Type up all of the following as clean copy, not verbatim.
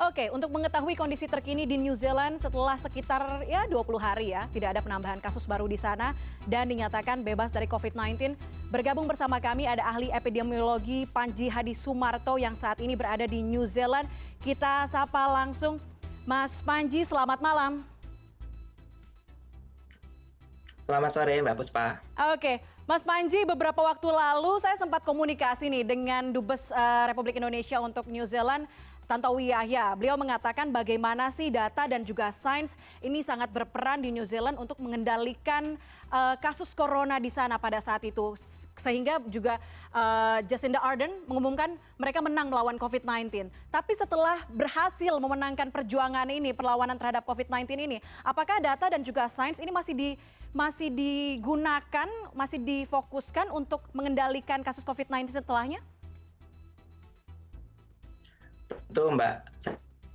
Oke, untuk mengetahui kondisi terkini di New Zealand setelah sekitar 20 hari ya, tidak ada penambahan kasus baru di sana dan dinyatakan bebas dari COVID-19. Bergabung bersama kami ada ahli epidemiologi Panji Hadi Sumarto yang saat ini berada di New Zealand. Kita sapa langsung Mas Panji, selamat malam. Selamat sore Mbak Puspa. Oke, Mas Panji, beberapa waktu lalu saya sempat komunikasi nih dengan Dubes Republik Indonesia untuk New Zealand, Tantowi Yahya. Beliau mengatakan bagaimana sih data dan juga sains ini sangat berperan di New Zealand untuk mengendalikan kasus corona di sana pada saat itu. Sehingga juga Jacinda Ardern mengumumkan mereka menang melawan COVID-19. Tapi setelah berhasil memenangkan perjuangan ini, perlawanan terhadap COVID-19 ini, apakah data dan juga sains ini masih digunakan, masih difokuskan untuk mengendalikan kasus COVID-19 setelahnya? Tentu Mbak,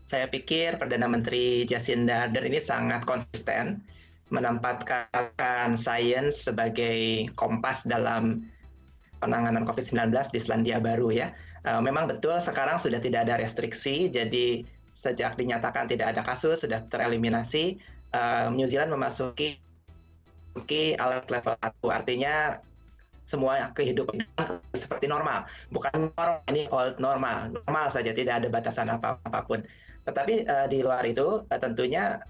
saya pikir Perdana Menteri Jacinda Ardern ini sangat konsisten menempatkan sains sebagai kompas dalam penanganan COVID-19 di Selandia Baru ya. Memang betul sekarang sudah tidak ada restriksi, jadi sejak dinyatakan tidak ada kasus, sudah tereliminasi, New Zealand memasuki alert level 1, artinya semua kehidupan seperti normal. Bukan normal, ini old normal. Normal saja, tidak ada batasan apapun. Tetapi di luar itu tentunya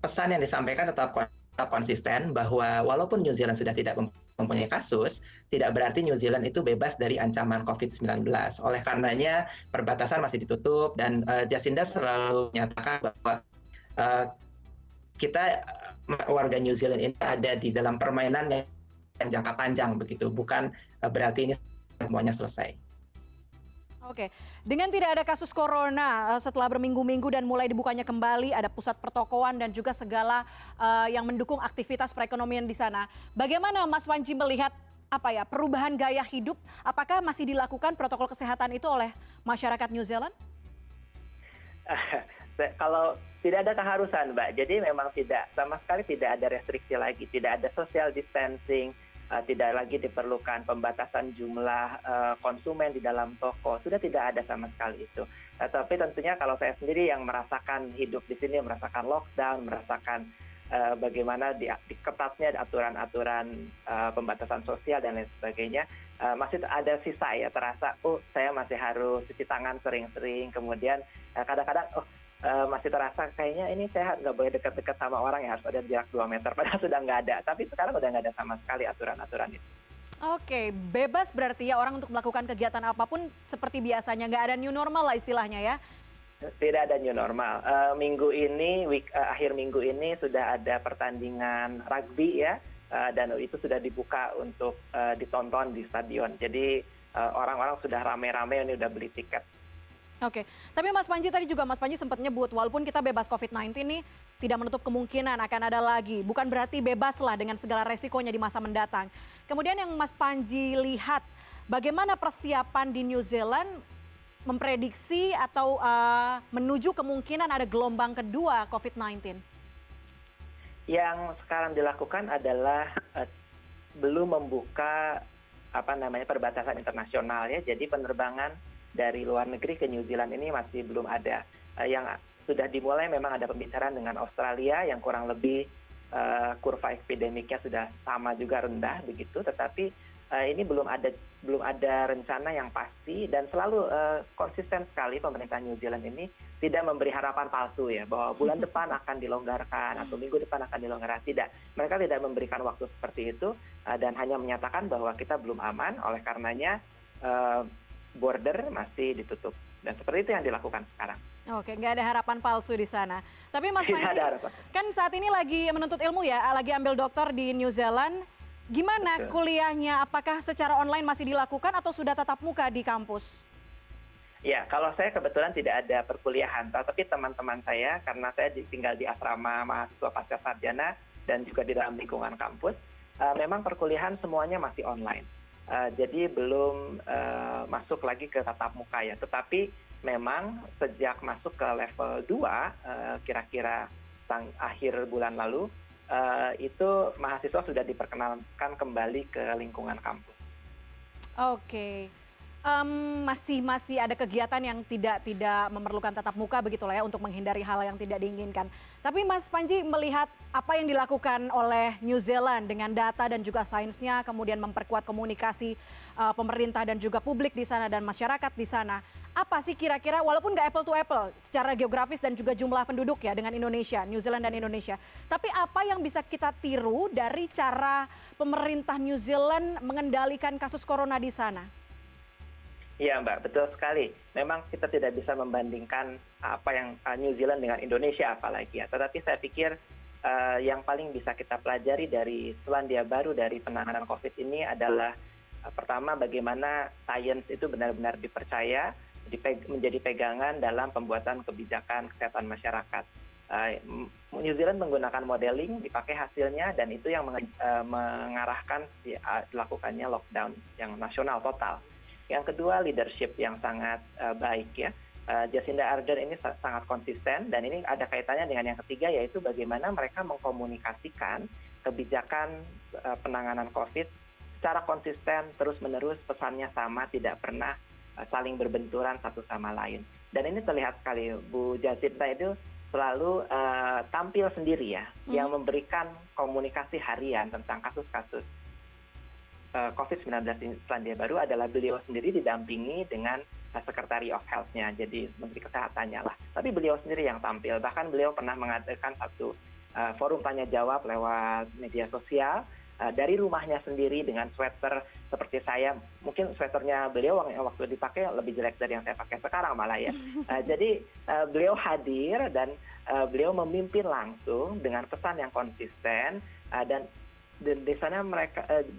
pesan yang disampaikan tetap konsisten bahwa walaupun New Zealand sudah tidak mempunyai kasus, tidak berarti New Zealand itu bebas dari ancaman COVID-19. Oleh karenanya perbatasan masih ditutup dan Jacinda selalu menyatakan bahwa kita warga New Zealand ini ada di dalam permainan yang jangka panjang begitu, bukan berarti ini semuanya selesai. Oke, dengan tidak ada kasus corona setelah berminggu-minggu dan mulai dibukanya kembali, ada pusat pertokoan dan juga segala yang mendukung aktivitas perekonomian di sana. Bagaimana Mas Panji melihat perubahan gaya hidup? Apakah masih dilakukan protokol kesehatan itu oleh masyarakat New Zealand? Kalau tidak ada keharusan, Mbak. Jadi memang sama sekali tidak ada restriksi lagi, tidak ada social distancing, tidak lagi diperlukan pembatasan jumlah konsumen di dalam toko, sudah tidak ada sama sekali itu. Tapi tentunya kalau saya sendiri yang merasakan hidup di sini, merasakan lockdown, merasakan bagaimana ketatnya aturan-aturan pembatasan sosial dan lain sebagainya, masih ada sisa ya, terasa saya masih harus cuci tangan sering-sering, kemudian kadang-kadang masih terasa kayaknya ini saya nggak boleh dekat-dekat sama orang ya, harus ada jarak 2 meter, padahal sudah nggak ada. Tapi sekarang udah nggak ada sama sekali aturan-aturan itu. Oke, bebas berarti ya orang untuk melakukan kegiatan apapun seperti biasanya, nggak ada new normal lah istilahnya ya? Tidak ada new normal. Akhir minggu ini sudah ada pertandingan rugby ya, dan itu sudah dibuka untuk ditonton di stadion. Jadi orang-orang sudah rame-rame ini udah beli tiket. Oke, tapi Mas Panji tadi juga Mas Panji sempat nyebut walaupun kita bebas COVID-19 nih tidak menutup kemungkinan akan ada lagi. Bukan berarti bebas lah dengan segala resikonya di masa mendatang. Kemudian yang Mas Panji lihat bagaimana persiapan di New Zealand memprediksi atau menuju kemungkinan ada gelombang kedua COVID-19? Yang sekarang dilakukan adalah belum membuka perbatasan internasional ya. Jadi penerbangan dari luar negeri ke New Zealand ini masih belum ada. Yang sudah dimulai memang ada pembicaraan dengan Australia yang kurang lebih kurva epidemiknya sudah sama juga rendah begitu, tetapi ini belum ada rencana yang pasti dan selalu konsisten sekali pemerintah New Zealand ini tidak memberi harapan palsu ya bahwa bulan depan akan dilonggarkan atau minggu depan akan dilonggarkan. Tidak, mereka tidak memberikan waktu seperti itu dan hanya menyatakan bahwa kita belum aman, oleh karenanya border masih ditutup dan seperti itu yang dilakukan sekarang. Oke, nggak ada harapan palsu di sana. Tapi Mas Panji, kan saat ini lagi menuntut ilmu ya, lagi ambil doktor di New Zealand. Gimana kuliahnya? Apakah secara online masih dilakukan atau sudah tatap muka di kampus? Ya, kalau saya kebetulan tidak ada perkuliahan, tapi teman-teman saya, karena saya tinggal di asrama mahasiswa pasca sarjana dan juga di dalam lingkungan kampus, memang perkuliahan semuanya masih online. Jadi belum masuk lagi ke tatap muka ya, tetapi memang sejak masuk ke level 2 kira-kira akhir bulan lalu itu mahasiswa sudah diperkenalkan kembali ke lingkungan kampus. Oke, masih ada kegiatan yang tidak memerlukan tatap muka begitulah ya untuk menghindari hal yang tidak diinginkan. Tapi Mas Panji melihat apa yang dilakukan oleh New Zealand dengan data dan juga sainsnya, kemudian memperkuat komunikasi pemerintah dan juga publik di sana dan masyarakat di sana. Apa sih kira-kira, walaupun nggak apple to apple secara geografis dan juga jumlah penduduk ya dengan Indonesia, New Zealand dan Indonesia. Tapi apa yang bisa kita tiru dari cara pemerintah New Zealand mengendalikan kasus corona di sana? Iya Mbak, betul sekali. Memang kita tidak bisa membandingkan apa yang New Zealand dengan Indonesia apalagi ya. Tetapi saya pikir yang paling bisa kita pelajari dari Selandia Baru dari penanganan COVID ini adalah pertama bagaimana sains itu benar-benar dipercaya, menjadi pegangan dalam pembuatan kebijakan kesehatan masyarakat. New Zealand menggunakan modeling, dipakai hasilnya, dan itu yang mengarahkan dilakukannya lockdown yang nasional total. Yang kedua, leadership yang sangat baik ya. Jacinda Ardern ini sangat konsisten, dan ini ada kaitannya dengan yang ketiga, yaitu bagaimana mereka mengkomunikasikan kebijakan penanganan COVID secara konsisten, terus-menerus, pesannya sama, tidak pernah saling berbenturan satu sama lain. Dan ini terlihat sekali, Bu Jacinda itu selalu tampil sendiri ya, yang memberikan komunikasi harian tentang kasus-kasus COVID-19 di Selandia Baru adalah beliau sendiri didampingi dengan Secretary of Health-nya, jadi Menteri Kesehatannya lah. Tapi beliau sendiri yang tampil, bahkan beliau pernah mengadakan satu forum tanya-jawab lewat media sosial dari rumahnya sendiri dengan sweater seperti saya. Mungkin sweaternya beliau yang waktu dipakai lebih jelek dari yang saya pakai sekarang malah ya. Jadi beliau hadir dan beliau memimpin langsung dengan pesan yang konsisten dan di sana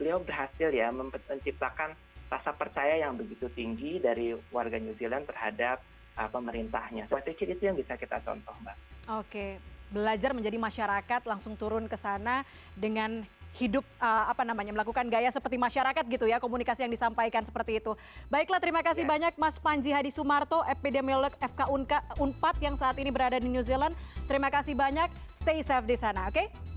beliau berhasil ya menciptakan rasa percaya yang begitu tinggi dari warga New Zealand terhadap pemerintahnya. Saya pikir itu yang bisa kita contoh, Mbak. Oke, belajar menjadi masyarakat, langsung turun ke sana dengan hidup melakukan gaya seperti masyarakat gitu ya, komunikasi yang disampaikan seperti itu. Baiklah, terima kasih banyak Mas Panji Hadi Sumarto, epidemiolog FK Unpad yang saat ini berada di New Zealand. Terima kasih banyak, stay safe di sana, oke?